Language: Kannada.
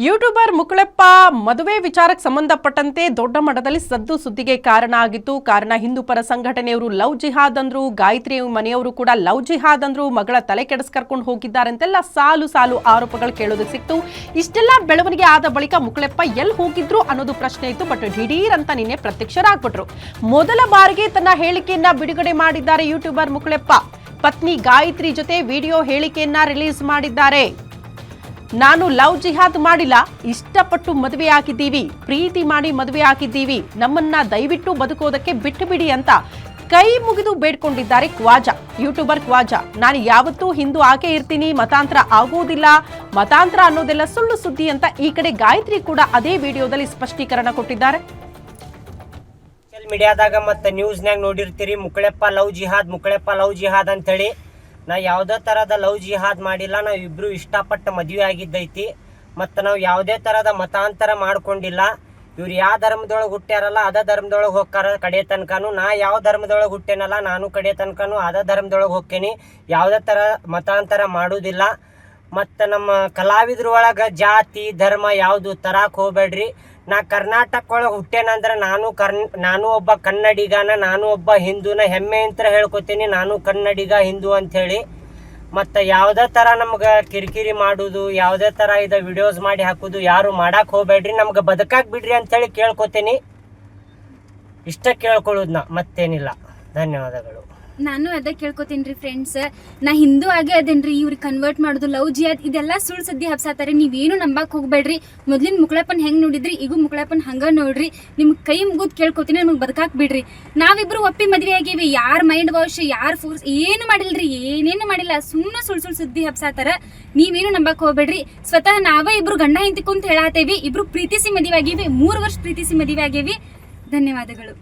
ಯೂಟ್ಯೂಬರ್ ಮುಕುಳೆಪ್ಪ ಮದುವೆ ವಿಚಾರಕ್ಕೆ ಸಂಬಂಧಪಟ್ಟಂತೆ ದೊಡ್ಡ ಮಟ್ಟದಲ್ಲಿ ಸದ್ದು ಸುದ್ದಿಗೆ ಕಾರಣ ಆಗಿತ್ತು. ಕಾರಣ ಹಿಂದೂ ಪರ ಸಂಘಟನೆಯವರು ಲವ್ ಜಿಹಾದ್ ಅಂದ್ರು, ಗಾಯತ್ರಿ ಮನೆಯವರು ಕೂಡ ಲವ್ ಜಿಹಾದ್ ಅಂದ್ರು, ಮಗಳ ತಲೆ ಕೆಡಿಸ್ಕರ್ಕೊಂಡು ಹೋಗಿದ್ದಾರೆ ಅಂತೆಲ್ಲ ಸಾಲು ಸಾಲು ಆರೋಪಗಳು ಕೇಳೋದಕ್ಕೆ ಸಿಕ್ತು. ಇಷ್ಟೆಲ್ಲ ಬೆಳವಣಿಗೆ ಆದ ಬಳಿಕ ಮುಕುಳೆಪ್ಪ ಎಲ್ಲಿ ಹೋಗಿದ್ರು ಅನ್ನೋದು ಪ್ರಶ್ನೆ ಇತ್ತು. ಬಟ್ ದಿಢೀರ್ ಅಂತ ನಿನ್ನೆ ಪ್ರತ್ಯಕ್ಷರಾಗ್ಬಿಟ್ರು. ಮೊದಲ ಬಾರಿಗೆ ತನ್ನ ಹೇಳಿಕೆಯನ್ನ ಬಿಡುಗಡೆ ಮಾಡಿದ್ದಾರೆ ಯೂಟ್ಯೂಬರ್ ಮುಕುಳೆಪ್ಪ. ಪತ್ನಿ ಗಾಯತ್ರಿ ಜೊತೆ ವಿಡಿಯೋ ಹೇಳಿಕೆಯನ್ನ ರಿಲೀಸ್ ಮಾಡಿದ್ದಾರೆ. ನಾನು ಲವ್ ಜಿಹಾದ್ ಮಾಡಿಲ್ಲ, ಇಷ್ಟಪಟ್ಟು ಮದುವೆ ಆಗಿದ್ದೀವಿ, ಪ್ರೀತಿ ಮಾಡಿ ಮದುವೆ ಆಗಿದ್ದೀವಿ, ನಮ್ಮನ್ನ ದಯವಿಟ್ಟು ಬದುಕೋದಕ್ಕೆ ಬಿಟ್ಟು ಬಿಡಿ ಅಂತ ಕೈ ಮುಗಿದು ಬೇಡ್ಕೊಂಡಿದ್ದಾರೆ ಕ್ವಾಜಾ, ಯೂಟ್ಯೂಬರ್ ಕ್ವಾಜಾ. ನಾನು ಯಾವತ್ತೂ ಹಿಂದೂ ಆಗೇ ಇರ್ತೀನಿ, ಮತಾಂತರ ಆಗೋದಿಲ್ಲ, ಮತಾಂತರ ಅನ್ನೋದೆಲ್ಲ ಸುಳ್ಳು ಸುದ್ದಿ ಅಂತ ಈ ಕಡೆ ಗಾಯತ್ರಿ ಕೂಡ ಅದೇ ವಿಡಿಯೋದಲ್ಲಿ ಸ್ಪಷ್ಟೀಕರಣ ಕೊಟ್ಟಿದ್ದಾರೆ. ಸೋಷಿಯಲ್ ಮೀಡಿಯಾದಾಗ ಮತ್ತು ನ್ಯೂಸ್ನಾಗ ನೋಡಿರ್ತೀರಿ ಮುಕುಳೆಪ್ಪ ಲವ್ ಜಿಹಾದ್ ಅಂತೇಳಿ. ನಾ ಯಾವುದೇ ಥರದ ಲವ್ ಜಿಹಾದ್ ಮಾಡಿಲ್ಲ. ನಾವು ಇಬ್ಬರು ಇಷ್ಟಪಟ್ಟು ಮದುವೆ ಆಗಿದ್ದೈತಿ. ಮತ್ತು ನಾವು ಯಾವುದೇ ಥರದ ಮತಾಂತರ ಮಾಡ್ಕೊಂಡಿಲ್ಲ. ಇವ್ರು ಯಾವ ಧರ್ಮದೊಳಗೆ ಹುಟ್ಟ್ಯಾರಲ್ಲ ಅದೇ ಧರ್ಮದೊಳಗೆ ಹೋಗ್ತಾರ ಕಡೆ ತನಕನೂ. ನಾ ಯಾವ ಧರ್ಮದೊಳಗೆ ಹುಟ್ಟೇನಲ್ಲ ನಾನು ಕಡೆ ತನಕನೂ ಅದೇ ಧರ್ಮದೊಳಗೆ ಹೋಗ್ತೇನೆ. ಯಾವುದೇ ಥರ ಮತಾಂತರ ಮಾಡೋದಿಲ್ಲ. ಮತ್ತು ನಮ್ಮ ಕಲಾವಿದ್ರೊಳಗೆ ಜಾತಿ ಧರ್ಮ ಯಾವುದು ತರಕ್ಕೆ ಹೋಗ್ಬೇಡ್ರಿ. ನಾ ಕರ್ನಾಟಕ ಒಳಗೆ ಹುಟ್ಟೇನಂದ್ರೆ ನಾನು ಒಬ್ಬ ಕನ್ನಡಿಗನ, ನಾನು ಒಬ್ಬ ಹಿಂದೂನ ಹೆಮ್ಮೆ ಅಂತ ಹೇಳ್ಕೊತೀನಿ. ನಾನು ಕನ್ನಡಿಗ ಹಿಂದೂ ಅಂಥೇಳಿ. ಮತ್ತು ಯಾವುದೇ ಥರ ನಮ್ಗೆ ಕಿರಿಕಿರಿ ಮಾಡೋದು, ಯಾವುದೇ ಥರ ಇದು ವಿಡಿಯೋಸ್ ಮಾಡಿ ಹಾಕೋದು ಯಾರು ಮಾಡಕ್ಕೆ ಹೋಗ್ಬೇಡ್ರಿ. ನಮ್ಗೆ ಬದುಕಾಕ್ ಬಿಡ್ರಿ ಅಂಥೇಳಿ ಕೇಳ್ಕೊತೀನಿ. ಇಷ್ಟ ಕೇಳ್ಕೊಳ್ಳೋದು ಮತ್ತೇನಿಲ್ಲ. ಧನ್ಯವಾದಗಳು. ನಾನು ಅದ ಕೇಳ್ಕೊತೀನಿ ಫ್ರೆಂಡ್ಸ್. ನಾ ಹಿಂದೂ ಆಗೇ ಅದೇನ್ರಿ, ಇವ್ರಿಗೆ ಕನ್ವರ್ಟ್ ಮಾಡೋದು ಲವ್ ಜಿಹಾದ್ ಇದೆಲ್ಲ ಸುಳ್ಳು ಸದ್ದಿ ಹಬ್ಸಾತಾರೆ. ನೀವೇನು ನಂಬಕ್ ಹೋಗ್ಬೇಡ್ರಿ. ಮೊದ್ಲಿನ ಮುಕುಳೆಪ್ಪನ್ ಹೆಂಗ್ ನೋಡಿದ್ರಿ, ಈಗೂ ಮುಕುಳೆಪ್ಪನ್ ಹಂಗ ನೋಡ್ರಿ. ನಿಮ್ಗೆ ಕೈ ಮುಗಿದ್ ಕೇಳ್ಕೊತೀನಿ, ನಮ್ಗೆ ಬದುಕಾಕ್ ಬಿಡ್ರಿ. ನಾವಿಬ್ರು ಒಪ್ಪಿ ಮದ್ವೆ ಆಗೇವಿ. ಯಾರ ಮೈಂಡ್ ವಾಶ್, ಯಾರ ಫೋರ್ಸ್ ಏನು ಮಾಡಿಲ್ರಿ, ಏನೇನು ಮಾಡಿಲ್ಲ. ಸುಮ್ಮನೆ ಸುಳ್ಳು ಸುದ್ದಿ ಹಬ್ಸಾತಾರ. ನೀವೇನು ನಂಬಕ್ ಹೋಗ್ಬೇಡ್ರಿ. ಸ್ವತಃ ನಾವೇ ಇಬ್ರು ಗಂಡ ಹೆಂಡತಿ ಕುಂತ ಹೇಳಾತೇವಿ. ಇಬ್ರು ಪ್ರೀತಿಸಿ ಮದುವೆ ಆಗೇವಿ. 3 ವರ್ಷ ಪ್ರೀತಿಸಿ ಮದುವೆ ಆಗೇವಿ. ಧನ್ಯವಾದಗಳು.